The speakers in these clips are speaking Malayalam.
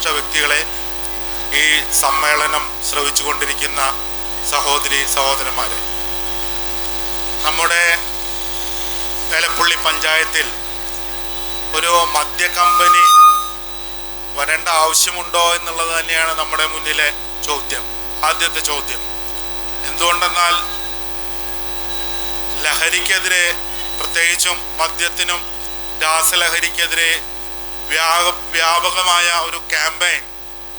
വിശിഷ്ട വ്യക്തികളെ, ഈ സമ്മേളനം ശ്രവിച്ചുകൊണ്ടിരിക്കുന്ന സഹോദരി സഹോദരന്മാരെ, നമ്മുടെ വേലപ്പള്ളി പഞ്ചായത്തിൽ ഒരു മദ്യ കമ്പനി വരേണ്ട ആവശ്യമുണ്ടോ എന്നുള്ളത് തന്നെയാണ് നമ്മുടെ മുന്നിലെ ചോദ്യം. ആദ്യത്തെ ചോദ്യം എന്തുകൊണ്ടെന്നാൽ ലഹരിക്കെതിരെ, പ്രത്യേകിച്ചും മദ്യത്തിനും രാസലഹരിക്കെതിരെ വ്യാപകമായ ഒരു ക്യാമ്പയിൻ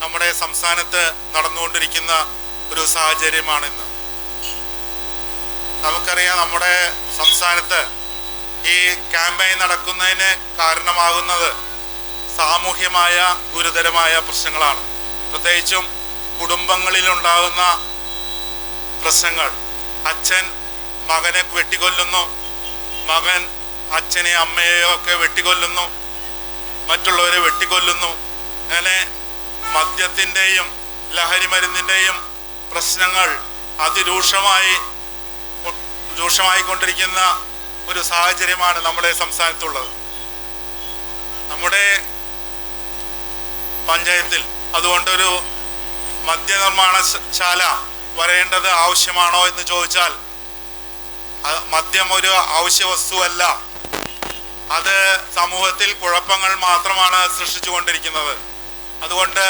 നമ്മുടെ സംസ്ഥാനത്ത് നടന്നുകൊണ്ടിരിക്കുന്ന ഒരു സാഹചര്യമാണിന്ന്. നമുക്കറിയാം, നമ്മുടെ സംസ്ഥാനത്ത് ഈ ക്യാമ്പയിൻ നടക്കുന്നതിന് കാരണമാകുന്നത് സാമൂഹ്യമായ ഗുരുതരമായ പ്രശ്നങ്ങളാണ്. പ്രത്യേകിച്ചും കുടുംബങ്ങളിലുണ്ടാകുന്ന പ്രശ്നങ്ങൾ. അച്ഛൻ മകനെ വെട്ടിക്കൊല്ലുന്നു, മകൻ അച്ഛനെ അമ്മയെയോ ഒക്കെ വെട്ടിക്കൊല്ലുന്നു, മറ്റുള്ളവരെ വെട്ടിക്കൊല്ലുന്നു. അങ്ങനെ മദ്യത്തിൻ്റെയും ലഹരി മരുന്നിൻ്റെയും പ്രശ്നങ്ങൾ രൂക്ഷമായിക്കൊണ്ടിരിക്കുന്ന ഒരു സാഹചര്യമാണ് നമ്മുടെ സംസ്ഥാനത്തുള്ളത്. നമ്മുടെ പഞ്ചായത്തിൽ അതുകൊണ്ടൊരു മദ്യനിർമ്മാണശാല വരേണ്ടത് ആവശ്യമാണോ എന്ന് ചോദിച്ചാൽ, മദ്യം ഒരു ആവശ്യ വസ്തുവല്ല. അത് സമൂഹത്തിൽ കുഴപ്പങ്ങൾ മാത്രമാണ് സൃഷ്ടിച്ചുകൊണ്ടിരിക്കുന്നത്. അതുകൊണ്ട്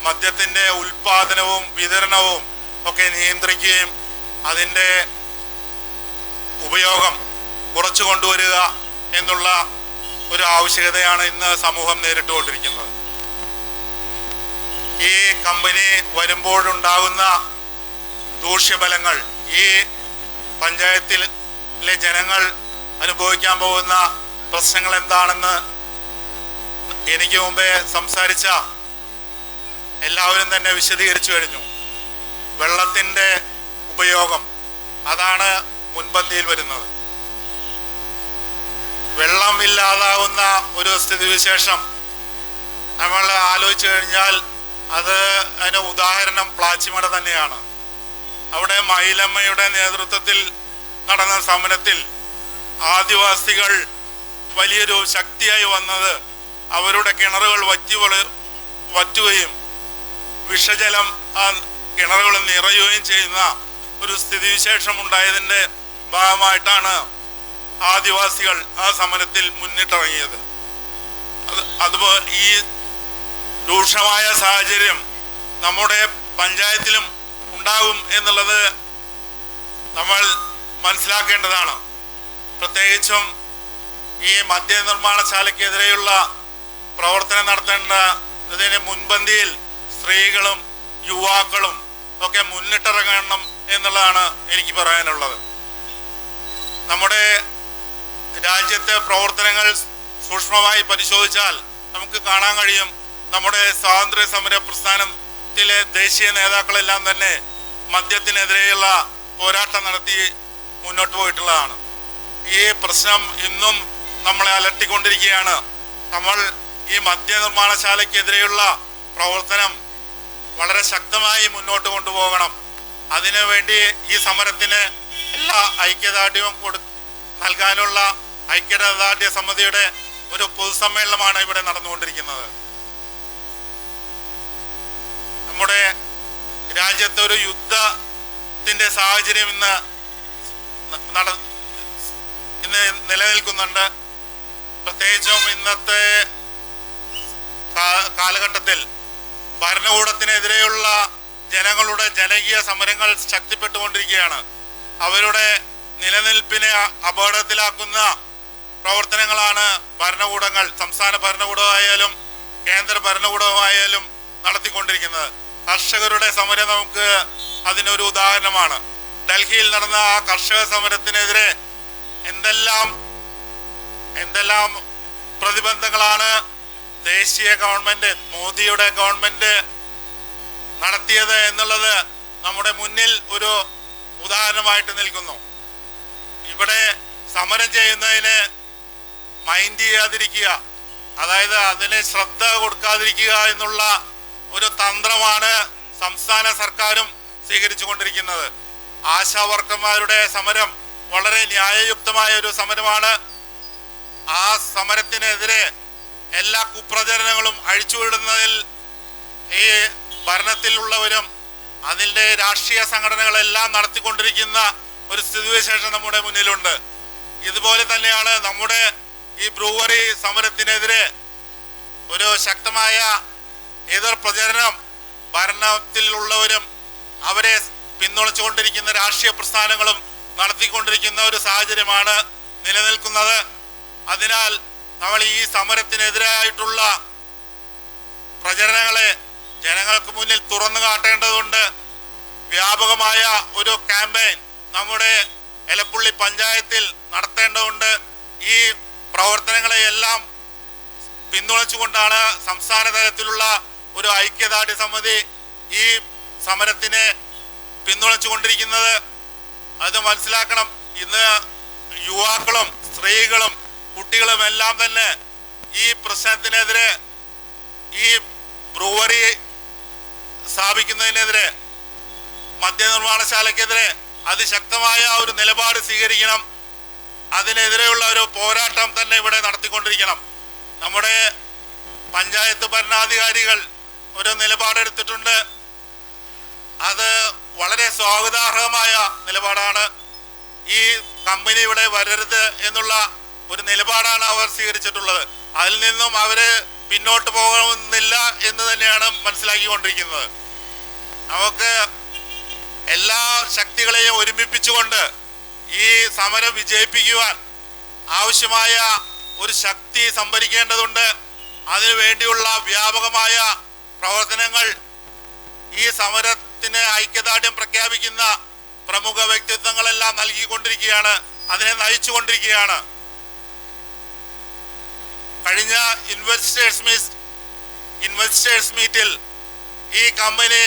മദ്യത്തിൻ്റെ ഉൽപാദനവും വിതരണവും ഒക്കെ നിയന്ത്രിക്കുകയും അതിൻ്റെ ഉപയോഗം കുറച്ചു കൊണ്ടുവരിക എന്നുള്ള ഒരു ആവശ്യകതയാണ് ഇന്ന് സമൂഹം നേരിട്ടുകൊണ്ടിരിക്കുന്നത്. ഈ കമ്പനി വരുമ്പോഴുണ്ടാകുന്ന ദൂഷ്യഫലങ്ങൾ, ഈ പഞ്ചായത്തിലെ ജനങ്ങൾ അനുഭവിക്കാൻ പോകുന്ന പ്രശ്നങ്ങൾ എന്താണെന്ന് എനിക്ക് മുമ്പേ സംസാരിച്ച എല്ലാവരും തന്നെ വിശദീകരിച്ചു കഴിഞ്ഞു. വെള്ളത്തിൻ്റെ ഉപയോഗം, അതാണ് മുൻപന്തിയിൽ വരുന്നത്. വെള്ളം ഇല്ലാതാവുന്ന ഒരു സ്ഥിതിവിശേഷം നമ്മൾ ആലോചിച്ചു കഴിഞ്ഞാൽ അതിന് ഉദാഹരണം പ്ലാച്ചിമട തന്നെയാണ്. അവിടെ മയിലമ്മയുടെ നേതൃത്വത്തിൽ നടന്ന സമരത്തിൽ ആദിവാസികൾ വലിയൊരു ശക്തിയായി വന്നത് അവരുടെ കിണറുകൾ വറ്റുകയും വിഷജലം ആ കിണറുകൾ നിറയുകയും ചെയ്യുന്ന ഒരു സ്ഥിതിവിശേഷം ഉണ്ടായതിൻ്റെ ഭാഗമായിട്ടാണ് ആദിവാസികൾ ആ സമരത്തിൽ മുന്നിട്ടിറങ്ങിയത്. അതുപോലെ ഈ രൂക്ഷമായ സാഹചര്യം നമ്മുടെ പഞ്ചായത്തിലും ഉണ്ടാകും എന്നുള്ളത് നമ്മൾ മനസ്സിലാക്കേണ്ടതാണ്. പ്രത്യേകിച്ചും ഈ മദ്യനിർമ്മാണശാലയ്ക്കെതിരെയുള്ള പ്രവർത്തനം നടത്തേണ്ട ഇതിന് മുൻപന്തിയിൽ സ്ത്രീകളും യുവാക്കളും ഒക്കെ മുന്നിട്ടിറങ്ങണം എന്നുള്ളതാണ് എനിക്ക് പറയാനുള്ളത്. നമ്മുടെ രാജ്യത്തെ പ്രവർത്തനങ്ങൾ സൂക്ഷ്മമായി പരിശോധിച്ചാൽ നമുക്ക് കാണാൻ കഴിയും, നമ്മുടെ സ്വാതന്ത്ര്യ സമര പ്രസ്ഥാനത്തിലെ ദേശീയ നേതാക്കളെല്ലാം തന്നെ മദ്യത്തിനെതിരെയുള്ള പോരാട്ടം നടത്തി മുന്നോട്ട് പോയിട്ടുള്ളതാണ്. ഈ പ്രശ്നം ഇന്നും നമ്മളെ അലട്ടിക്കൊണ്ടിരിക്കുകയാണ്. നമ്മൾ ഈ മദ്യനിർമ്മാണശാലയ്ക്കെതിരെയുള്ള പ്രവർത്തനം വളരെ ശക്തമായി മുന്നോട്ട് കൊണ്ടുപോകണം. അതിനുവേണ്ടി ഈ സമരത്തിന് എല്ലാ ഐക്യദാർഢ്യവും നൽകാനുള്ള ഐക്യദാർഢ്യ സമിതിയുടെ ഒരു പൊതുസമ്മേളനമാണ് ഇവിടെ നടന്നുകൊണ്ടിരിക്കുന്നത്. നമ്മുടെ രാജ്യത്ത് ഒരു യുദ്ധത്തിന്റെ സാഹചര്യം ഇന്ന് നിലനിൽക്കുന്നുണ്ട്. പ്രത്യേകിച്ചും ഇന്നത്തെ കാലഘട്ടത്തിൽ ഭരണകൂടത്തിനെതിരെയുള്ള ജനങ്ങളുടെ ജനകീയ സമരങ്ങൾ ശക്തിപ്പെട്ടുകൊണ്ടിരിക്കുകയാണ്. അവരുടെ നിലനിൽപ്പിനെ അപകടത്തിലാക്കുന്ന പ്രവർത്തനങ്ങളാണ് ഭരണകൂടങ്ങൾ, സംസ്ഥാന ഭരണകൂടമായാലും കേന്ദ്ര ഭരണകൂടമായാലും നടത്തിക്കൊണ്ടിരിക്കുന്നത്. കർഷകരുടെ സമരം നമുക്ക് അതിനൊരു ഉദാഹരണമാണ്. ഡൽഹിയിൽ നടന്ന ആ കർഷക സമരത്തിനെതിരെ എന്തെല്ലാം പ്രതിബന്ധങ്ങളാണ് ദേശീയ ഗവൺമെന്റ്, മോദിയുടെ ഗവൺമെന്റ് നടത്തിയത് എന്നുള്ളത് നമ്മുടെ മുന്നിൽ ഒരു ഉദാഹരണമായിട്ട് നിൽക്കുന്നു. ഇവിടെ സമരം ചെയ്യുന്നതിന് മൈൻഡ് ചെയ്യാതിരിക്കുക, അതായത് അതിന് ശ്രദ്ധ കൊടുക്കാതിരിക്കുക എന്നുള്ള ഒരു തന്ത്രമാണ് സംസ്ഥാന സർക്കാരും സ്വീകരിച്ചു കൊണ്ടിരിക്കുന്നത്. ആശാ വർക്കർമാരുടെ സമരം വളരെ ന്യായയുക്തമായ ഒരു സമരമാണ്. ആ സമരത്തിനെതിരെ എല്ലാ കുപ്രചരണങ്ങളും അഴിച്ചുവിടുന്നതിൽ ഭരണത്തിലുള്ളവരും അതിൻ്റെ രാഷ്ട്രീയ സംഘടനകളെല്ലാം നടത്തിക്കൊണ്ടിരിക്കുന്ന ഒരു സ്ഥിതിവിശേഷം നമ്മുടെ മുന്നിലുണ്ട്. ഇതുപോലെ തന്നെയാണ് നമ്മുടെ ഈ ബ്രൂവറി സമരത്തിനെതിരെ ഒരു ശക്തമായ എതിർ പ്രചരണം ഭരണത്തിലുള്ളവരും അവരെ പിന്തുണച്ചുകൊണ്ടിരിക്കുന്ന രാഷ്ട്രീയ പ്രസ്ഥാനങ്ങളും നടത്തിക്കൊണ്ടിരിക്കുന്ന ഒരു സാഹചര്യമാണ് നിലനിൽക്കുന്നത്. അതിനാൽ നമ്മൾ ഈ സമരത്തിനെതിരായിട്ടുള്ള പ്രചരണങ്ങളെ ജനങ്ങൾക്ക് മുന്നിൽ തുറന്നു കാട്ടേണ്ടതുണ്ട്. വ്യാപകമായ ഒരു ക്യാമ്പയിൻ നമ്മുടെ എലപ്പുള്ളി പഞ്ചായത്തിൽ നടത്തേണ്ടതുണ്ട്. ഈ പ്രവർത്തനങ്ങളെയെല്ലാം പിന്തുണച്ചുകൊണ്ടാണ് സംസ്ഥാന തലത്തിലുള്ള ഒരു ഐക്യദാർഢ്യ സമിതി ഈ സമരത്തിനെ പിന്തുണച്ചുകൊണ്ടിരിക്കുന്നത്. അത് മനസ്സിലാക്കണം. ഇന്ന് യുവാക്കളും സ്ത്രീകളും കുട്ടികളും എല്ലാം തന്നെ ഈ പ്രശ്നത്തിനെതിരെ, ഈ ബ്രൂവറി സ്ഥാപിക്കുന്നതിനെതിരെ, മദ്യനിർമ്മാണശാലയ്ക്കെതിരെ അതിശക്തമായ ഒരു നിലപാട് സ്വീകരിക്കണം. അതിനെതിരെയുള്ള ഒരു പോരാട്ടം തന്നെ ഇവിടെ നടത്തിക്കൊണ്ടിരിക്കണം. നമ്മുടെ പഞ്ചായത്ത് ഭരണാധികാരികൾ ഒരു നിലപാടെടുത്തിട്ടുണ്ട്. അത് വളരെ സ്വാഗതാർഹമായ നിലപാടാണ്. ഈ കമ്പനി ഇവിടെ വരരുത് എന്നുള്ള ഒരു നിലപാടാണ് അവർ സ്വീകരിച്ചിട്ടുള്ളത്. അതിൽ നിന്നും അവര് പിന്നോട്ട് പോകുന്നില്ല എന്ന് തന്നെയാണ് മനസ്സിലാക്കിക്കൊണ്ടിരിക്കുന്നത്. നമുക്ക് എല്ലാ ശക്തികളെയും ഒരുമിപ്പിച്ചുകൊണ്ട് ഈ സമരം വിജയിപ്പിക്കുവാൻ ആവശ്യമായ ഒരു ശക്തി സംഭരിക്കേണ്ടതുണ്ട്. അതിനു വേണ്ടിയുള്ള വ്യാപകമായ പ്രവർത്തനങ്ങൾ ഈ സമരത്തിന് ഐക്യദാർഢ്യം പ്രഖ്യാപിക്കുന്ന പ്രമുഖ വ്യക്തിത്വങ്ങളെല്ലാം നൽകിക്കൊണ്ടിരിക്കുകയാണ്, അതിനെ നയിച്ചുകൊണ്ടിരിക്കുകയാണ്. കഴിഞ്ഞ ഇൻവെസ്റ്റേഴ്സ് മീറ്റിൽ ഈ കമ്പനി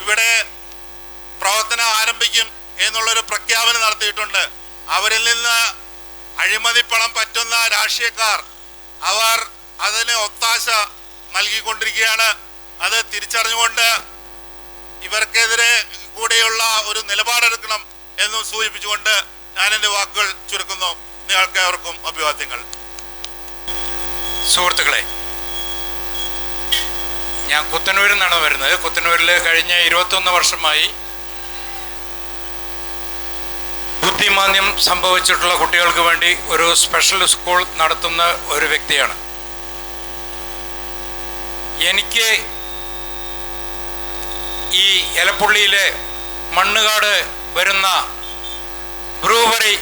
ഇവിടെ പ്രവർത്തനം ആരംഭിക്കും എന്നുള്ളൊരു പ്രഖ്യാപനം നടത്തിയിട്ടുണ്ട്. അവരിൽ നിന്ന് അഴിമതിപ്പണം പറ്റുന്ന രാഷ്ട്രീയക്കാർ അവർ അതിന് ഒത്താശ നൽകിക്കൊണ്ടിരിക്കുകയാണ്. അത് തിരിച്ചറിഞ്ഞുകൊണ്ട് ഇവർക്കെതിരെ കൂടെയുള്ള ഒരു നിലപാടെടുക്കണം എന്നും സൂചിപ്പിച്ചുകൊണ്ട് ഞാൻ എൻ്റെ വാക്കുകൾ ചുരുക്കുന്നു. നിങ്ങൾക്ക് ഏവർക്കും അഭിവാദ്യങ്ങൾ. സുഹൃത്തുക്കളെ, ഞാൻ കുത്തന്നൂരിൽ നിന്നാണ് വരുന്നത്. കുത്തന്നൂരിൽ കഴിഞ്ഞ 21 വർഷമായി ബുദ്ധിമാന്ദ്യം സംഭവിച്ചിട്ടുള്ള കുട്ടികൾക്ക് വേണ്ടി ഒരു സ്പെഷ്യൽ സ്കൂൾ നടത്തുന്ന ഒരു വ്യക്തിയാണ്. എനിക്ക് ഈ എലപ്പുള്ളിയിലെ മണ്ണുകാട് വരുന്ന ബ്രൂവറി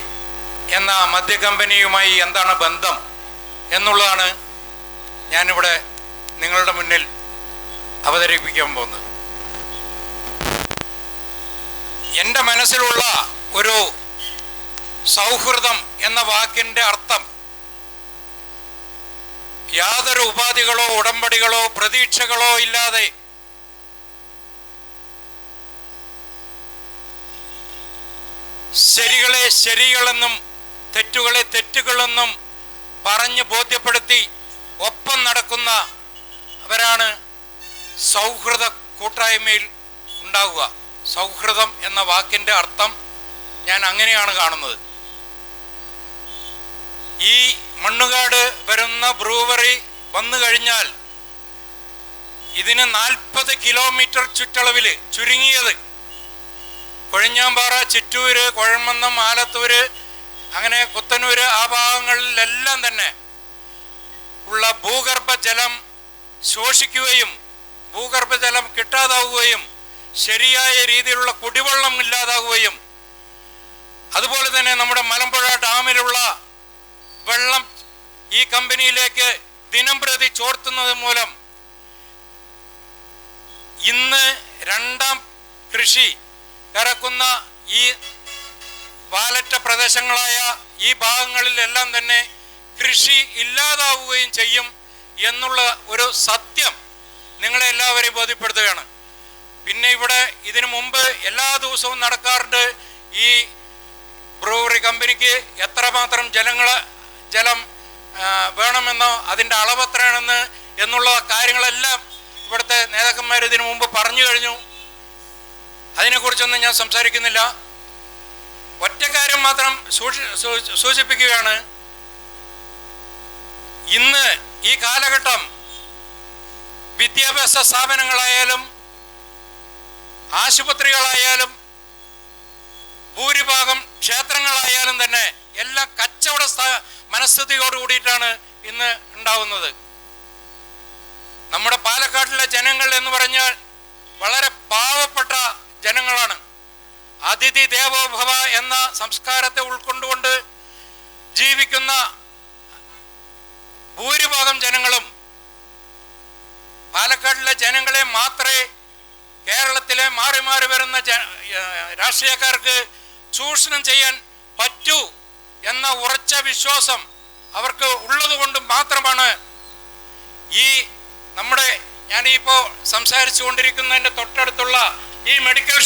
എന്ന മദ്യ കമ്പനിയുമായി എന്താണ് ബന്ധം എന്നുള്ളതാണ് ഞാനിവിടെ നിങ്ങളുടെ മുന്നിൽ അവതരിപ്പിക്കാൻ പോകുന്നത്. എൻ്റെ മനസ്സിലുള്ള ഒരു സൗഹൃദം എന്ന വാക്കിൻ്റെ അർത്ഥം യാതൊരു ഉപാധികളോ ഉടമ്പടികളോ പ്രതീക്ഷകളോ ഇല്ലാതെ ശരികളെ ശരികളെന്നും തെറ്റുകളെ തെറ്റുകളെന്നും പറഞ്ഞ് ബോധ്യപ്പെടുത്തി ഒപ്പം നടക്കുന്നവരാണ് സൗഹൃദ കൂട്ടായ്മയിൽ ഉണ്ടാവുക. സൗഹൃദം എന്ന വാക്കിൻ്റെ അർത്ഥം ഞാൻ അങ്ങനെയാണ് കാണുന്നത്. ഈ മണ്ണുകാട് വരുന്ന ബ്രൂവറി വന്നു കഴിഞ്ഞാൽ ഇതിന് 40 കിലോമീറ്റർ ചുറ്റളവിൽ ചുരുങ്ങിയത് കൊഴിഞ്ഞാമ്പാറ, ചിറ്റൂര്, കുഴമന്നം, ആലത്തൂര്, അങ്ങനെ കുത്തന്നൂര്, ആ ഭാഗങ്ങളിലെല്ലാം തന്നെ ഉള്ള ഭൂഗർഭജലം ശോഷിക്കുകയും ഭൂഗർഭജലം കിട്ടാതാവുകയും ശരിയായ രീതിയിലുള്ള കുടിവെള്ളം ഇല്ലാതാവുകയും അതുപോലെ തന്നെ നമ്മുടെ മലമ്പുഴ ഡാമിലുള്ള വെള്ളം ഈ കമ്പനിയിലേക്ക് ദിനംപ്രതി ചോർത്തുന്നത് മൂലം ഇന്ന് രണ്ടാം കൃഷി ഇറക്കുന്ന ഈ വാലറ്റ പ്രദേശങ്ങളായ ഈ ഭാഗങ്ങളിലെല്ലാം തന്നെ കൃഷി ഇല്ലാതാവുകയും ചെയ്യും എന്നുള്ള ഒരു സത്യം നിങ്ങളെ എല്ലാവരെയും ബോധ്യപ്പെടുത്തുകയാണ്. പിന്നെ ഇവിടെ ഇതിനു മുമ്പ് എല്ലാ ദിവസവും നടക്കാറുണ്ട് ഈ ബ്രൂവറി കമ്പനിക്ക് എത്രമാത്രം ജലം വേണമെന്നോ അതിൻ്റെ അളവ് എത്രയാണെന്ന് എന്നുള്ള കാര്യങ്ങളെല്ലാം ഇവിടുത്തെ നേതാക്കന്മാർ ഇതിനു മുമ്പ് പറഞ്ഞു കഴിഞ്ഞു. അതിനെക്കുറിച്ചൊന്നും ഞാൻ സംസാരിക്കുന്നില്ല. ഒറ്റ കാര്യം മാത്രം സൂചിപ്പിക്കുകയാണ്. ഇന്ന് ഈ കാലഘട്ടം വിദ്യാഭ്യാസ സ്ഥാപനങ്ങളായാലും ആശുപത്രികളായാലും ഭൂരിഭാഗം ക്ഷേത്രങ്ങളായാലും തന്നെ എല്ലാം കച്ചവട മനസ്ഥിതിയോട് കൂടിയിട്ടാണ് ഇന്ന് ഉണ്ടാവുന്നത്. നമ്മുടെ പാലക്കാട്ടിലെ ജനങ്ങൾ എന്ന് പറഞ്ഞാൽ വളരെ പാവപ്പെട്ട ജനങ്ങളാണ്. അതിഥി ദേവോ ഭവ എന്ന സംസ്കാരത്തെ ഉൾക്കൊണ്ടുകൊണ്ട് ജീവിക്കുന്ന ഭൂരിഭാഗം ജനങ്ങളും പാലക്കാട്ടിലെ ജനങ്ങളെ മാത്രമേ കേരളത്തിലെ മാറി മാറി വരുന്ന രാഷ്ട്രീയക്കാർക്ക് ചൂഷണം ചെയ്യാൻ പറ്റൂ എന്ന ഉറച്ച വിശ്വാസം അവർക്ക് ഉള്ളത് കൊണ്ട് മാത്രമാണ് ഈ നമ്മുടെ ഞാനിപ്പോൾ സംസാരിച്ചു കൊണ്ടിരിക്കുന്നതിൻ്റെ തൊട്ടടുത്തുള്ള ഈ മെഡിക്കൽ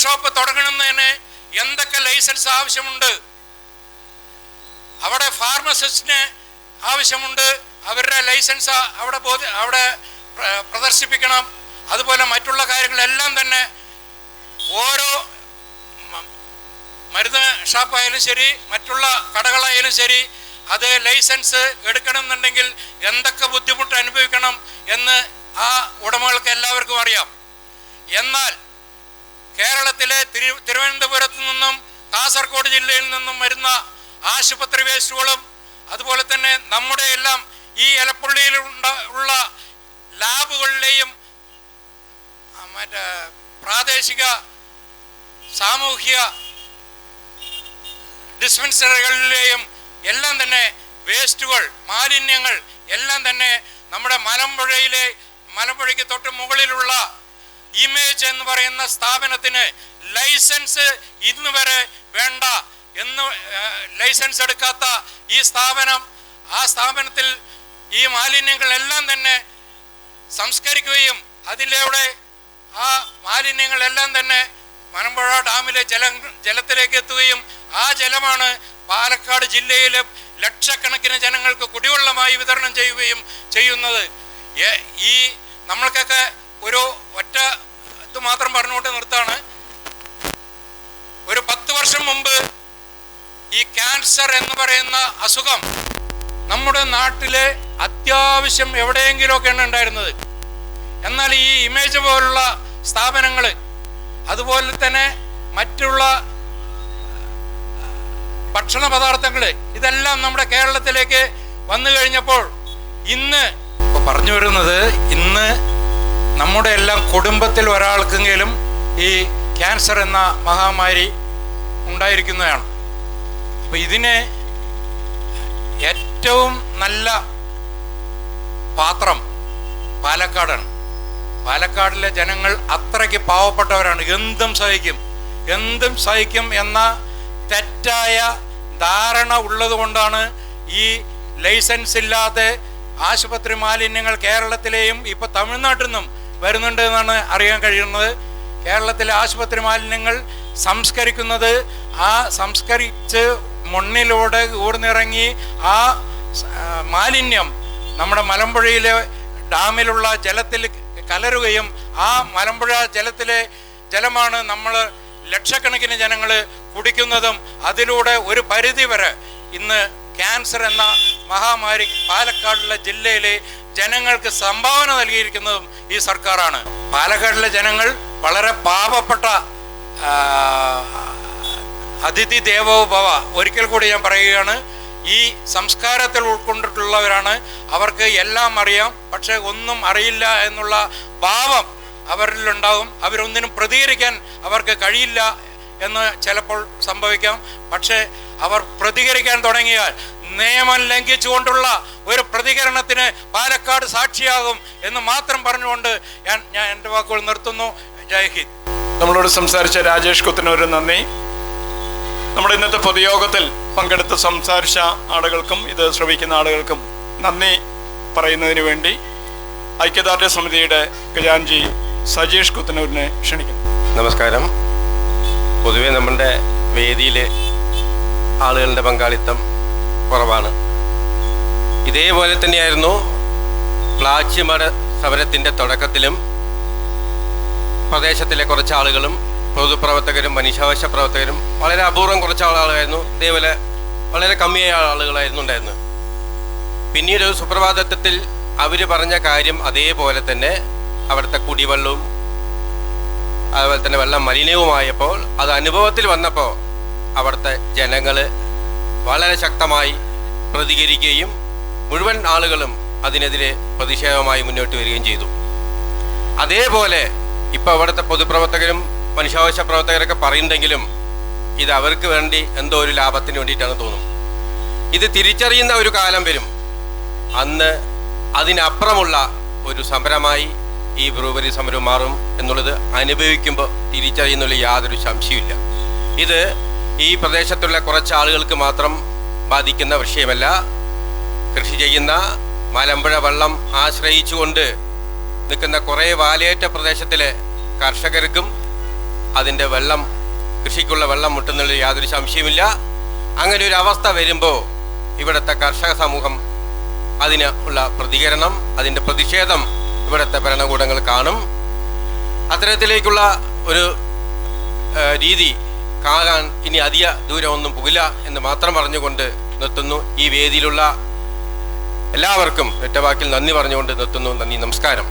ഷോപ്പ് തുടങ്ങുന്നതിന് എന്തൊക്കെ ലൈസൻസ് ആവശ്യമുണ്ട്, അവിടെ ഫാർമസിസ്റ്റിന് ആവശ്യമുണ്ട്, അവരുടെ ലൈസൻസ് അവിടെ പ്രദർശിപ്പിക്കണം. അതുപോലെ മറ്റുള്ള കാര്യങ്ങളെല്ലാം തന്നെ ഓരോ മരുന്ന് ഷാപ്പായാലും ശരി മറ്റുള്ള കടകളായാലും ശരി അത് ലൈസൻസ് എടുക്കണമെന്നുണ്ടെങ്കിൽ എന്തൊക്കെ ബുദ്ധിമുട്ട് അനുഭവിക്കണം എന്ന് ആ ഉടമകൾക്ക് എല്ലാവർക്കും അറിയാം. എന്നാൽ കേരളത്തിലെ തിരുവനന്തപുരത്ത് നിന്നും കാസർഗോഡ് ജില്ലയിൽ നിന്നും വരുന്ന ആശുപത്രി വേസ്റ്റുകളും അതുപോലെ തന്നെ നമ്മുടെ എല്ലാം ഈ എലപ്പുള്ളിയിൽ ഉള്ള ലാബുകളിലെയും മറ്റേ പ്രാദേശിക സാമൂഹിക ഡിസ്പെൻസറികളിലെയും എല്ലാം തന്നെ വേസ്റ്റുകൾ മാലിന്യങ്ങൾ എല്ലാം തന്നെ നമ്മുടെ മലമ്പുഴയ്ക്ക് തൊട്ട് മുകളിലുള്ള ഇമേജ് എന്ന് പറയുന്ന സ്ഥാപനത്തിന് ലൈസൻസ് ഇന്ന് വരെ വേണ്ട എന്ന് ലൈസൻസ് എടുക്കാത്ത ഈ സ്ഥാപനത്തിൽ ഈ മാലിന്യങ്ങളെല്ലാം തന്നെ സംസ്കരിക്കുകയും അതിലൂടെ ആ മാലിന്യങ്ങളെല്ലാം തന്നെ മലമ്പുഴ ഡാമിലെ ജലത്തിലേക്ക് എത്തുകയും ആ ജലമാണ് പാലക്കാട് ജില്ലയിലെ ലക്ഷക്കണക്കിന് ജനങ്ങൾക്ക് കുടിവെള്ളമായി വിതരണം ചെയ്യുന്നത്. ഈ നമ്മൾക്കൊക്കെ ഒരു ഒറ്റ ഇത് മാത്രം പറഞ്ഞുകൊണ്ട് നിർത്താണ്. ഒരു 10 വർഷം മുമ്പ് ഈ ക്യാൻസർ എന്ന് പറയുന്ന അസുഖം നമ്മുടെ നാട്ടിലെ അത്യാവശ്യം എവിടെയെങ്കിലുമൊക്കെയാണ് ഉണ്ടായിരുന്നത്. എന്നാൽ ഈ ഇമേജ് പോലുള്ള സ്ഥാപനങ്ങൾ അതുപോലെ തന്നെ മറ്റുള്ള ഭക്ഷണ പദാർത്ഥങ്ങൾ ഇതെല്ലാം നമ്മുടെ കേരളത്തിലേക്ക് വന്നു കഴിഞ്ഞപ്പോൾ ഇന്ന് പറഞ്ഞു വരുന്നത് ഇന്ന് നമ്മുടെ എല്ലാം കുടുംബത്തിൽ ഒരാൾക്കെങ്കിലും ഈ ക്യാൻസർ എന്ന മഹാമാരി ഉണ്ടായിരിക്കുന്നതാണ്. അപ്പോൾ ഇതിന് ഏറ്റവും നല്ല പാത്രം പാലക്കാടാണ്. പാലക്കാടിലെ ജനങ്ങൾ അത്രയ്ക്ക് പാവപ്പെട്ടവരാണ്. എന്തും സഹിക്കും എന്ന തെറ്റായ ധാരണ ഉള്ളത് കൊണ്ടാണ് ഈ ലൈസൻസ് ഇല്ലാതെ ആശുപത്രി മാലിന്യങ്ങൾ കേരളത്തിലെയും ഇപ്പോൾ തമിഴ്നാട്ടിൽ നിന്നും വരുന്നുണ്ട് എന്നാണ് അറിയാൻ കഴിയുന്നത്. കേരളത്തിലെ ആശുപത്രി മാലിന്യങ്ങൾ സംസ്കരിക്കുന്നത് സംസ്കരിച്ച് മണ്ണിലൂടെ ഊർന്നിറങ്ങി ആ മാലിന്യം നമ്മുടെ മലമ്പുഴയിലെ ഡാമിലുള്ള ജലത്തിൽ കലരുകയും ആ മലമ്പുഴ ജലമാണ് നമ്മൾ ലക്ഷക്കണക്കിന് ജനങ്ങൾ കുടിക്കുന്നതും അതിലൂടെ ഒരു പരിധി വരെ ഇന്ന് ക്യാൻസർ എന്ന മഹാമാരി പാലക്കാടിലെ ജില്ലയിലെ ജനങ്ങൾക്ക് സംഭാവന നൽകിയിരിക്കുന്നതും ഈ സർക്കാരാണ്. പാലക്കാടിലെ ജനങ്ങൾ വളരെ പാവപ്പെട്ട അതിഥി ദേവോ ഭവ ഒരിക്കൽ കൂടി ഞാൻ പറയുകയാണ്. ഈ സംസ്കാരത്തിൽ ഉൾക്കൊണ്ടിട്ടുള്ളവരാണ്. അവർക്ക് എല്ലാം അറിയാം, പക്ഷെ ഒന്നും അറിയില്ല എന്നുള്ള ഭാവം അവരിലുണ്ടാവും. അവരൊന്നിനും പ്രതികരിക്കാൻ അവർക്ക് കഴിയില്ല എന്ന് ചിലപ്പോൾ സംഭവിക്കാം. പക്ഷേ അവർ പ്രതികരിക്കാൻ തുടങ്ങിയാൽ നിയമം ലംഘിച്ചുകൊണ്ടുള്ള ഒരു പ്രതികരണത്തിന് പാലക്കാട് സാക്ഷിയാകും എന്ന് മാത്രം പറഞ്ഞുകൊണ്ട് ഞാൻ എൻ്റെ വാക്കുകൾ നിർത്തുന്നു. ജയ് ഹിന്ദ്. നമ്മളോട് സംസാരിച്ച രാജേഷ് കുത്തനൂർ നന്ദി. നമ്മുടെ ഇന്നത്തെ പൊതുയോഗത്തിൽ പങ്കെടുത്ത് സംസാരിച്ച ആളുകൾക്കും ഇത് ശ്രവിക്കുന്ന ആളുകൾക്കും നന്ദി പറയുന്നതിന് വേണ്ടി ഐക്യദാർഢ്യ സമിതിയുടെ ഖജാൻജി സജീഷ് കുത്തനൂരിനെ ക്ഷണിക്കുന്നു. നമസ്കാരം. പൊതുവെ നമ്മളുടെ വേദിയിൽ ആളുകളുടെ പങ്കാളിത്തം കുറവാണ്. ഇതേപോലെ തന്നെയായിരുന്നു പ്ലാച്ചിമട സമരത്തിൻ്റെ തുടക്കത്തിലും പ്രദേശത്തിലെ കുറച്ച് ആളുകളും പൊതുപ്രവർത്തകരും മനുഷ്യാവകാശ പ്രവർത്തകരും വളരെ അപൂർവം കുറച്ച് ആളുകളായിരുന്നു. ഇതേപോലെ വളരെ കമ്മിയായ ആളുകളായിരുന്നു ഉണ്ടായിരുന്നത്. പിന്നീട് ഒരു സുപ്രഭാതത്തിൽ അവർ പറഞ്ഞ കാര്യം അതേപോലെ തന്നെ അവിടുത്തെ കുടിവെള്ളവും അതുപോലെ തന്നെ വെള്ളം മലിനവുമായപ്പോൾ അത് അനുഭവത്തിൽ വന്നപ്പോൾ അവിടുത്തെ ജനങ്ങൾ വളരെ ശക്തമായി പ്രതികരിക്കുകയും മുഴുവൻ ആളുകളും അതിനെതിരെ പ്രതിഷേധമായി മുന്നോട്ട് വരികയും ചെയ്തു. അതേപോലെ ഇപ്പോൾ അവിടുത്തെ പൊതുപ്രവർത്തകരും മനുഷ്യാവകാശ പ്രവർത്തകരൊക്കെ പറയുന്നെങ്കിലും ഇത് അവർക്ക് വേണ്ടി എന്തോ ഒരു ലാഭത്തിന് വേണ്ടിയിട്ടാണ് തോന്നും. ഇത് തിരിച്ചറിയുന്ന ഒരു കാലം വരും, അന്ന് അതിനപ്പുറമുള്ള ഒരു സമരമായി ഈ ബ്രൂവറി സമരം മാറും എന്നുള്ളത് അനുഭവിക്കുമ്പോൾ തിരിച്ചറിയുന്നുള്ള യാതൊരു സംശയമില്ല. ഇത് ഈ പ്രദേശത്തുള്ള കുറച്ച് ആളുകൾക്ക് മാത്രം ബാധിക്കുന്ന വിഷയമല്ല. കൃഷി ചെയ്യുന്ന മലമ്പുഴ വെള്ളം ആശ്രയിച്ചുകൊണ്ട് നിൽക്കുന്ന കുറേ വാലേറ്റ പ്രദേശത്തിലെ കർഷകർക്കും അതിൻ്റെ വെള്ളം, കൃഷിക്കുള്ള വെള്ളം മുട്ടുന്നുള്ള യാതൊരു സംശയമില്ല. അങ്ങനെ ഒരു അവസ്ഥ വരുമ്പോൾ ഇവിടുത്തെ കർഷക സമൂഹം അതിന് ഉള്ള പ്രതികരണം, അതിൻ്റെ പ്രതിഷേധം ഇവിടുത്തെ ഭരണകൂടങ്ങൾ കാണും. അത്തരത്തിലേക്കുള്ള ഒരു രീതി കാണാൻ ഇനി അധിക ദൂരമൊന്നും പോകില്ല എന്ന് മാത്രം പറഞ്ഞുകൊണ്ട് നിർത്തുന്നു. ഈ വേദിയിലുള്ള എല്ലാവർക്കും ഒറ്റവാക്കിൽ നന്ദി പറഞ്ഞുകൊണ്ട് നിർത്തുന്നു. നന്ദി, നമസ്കാരം.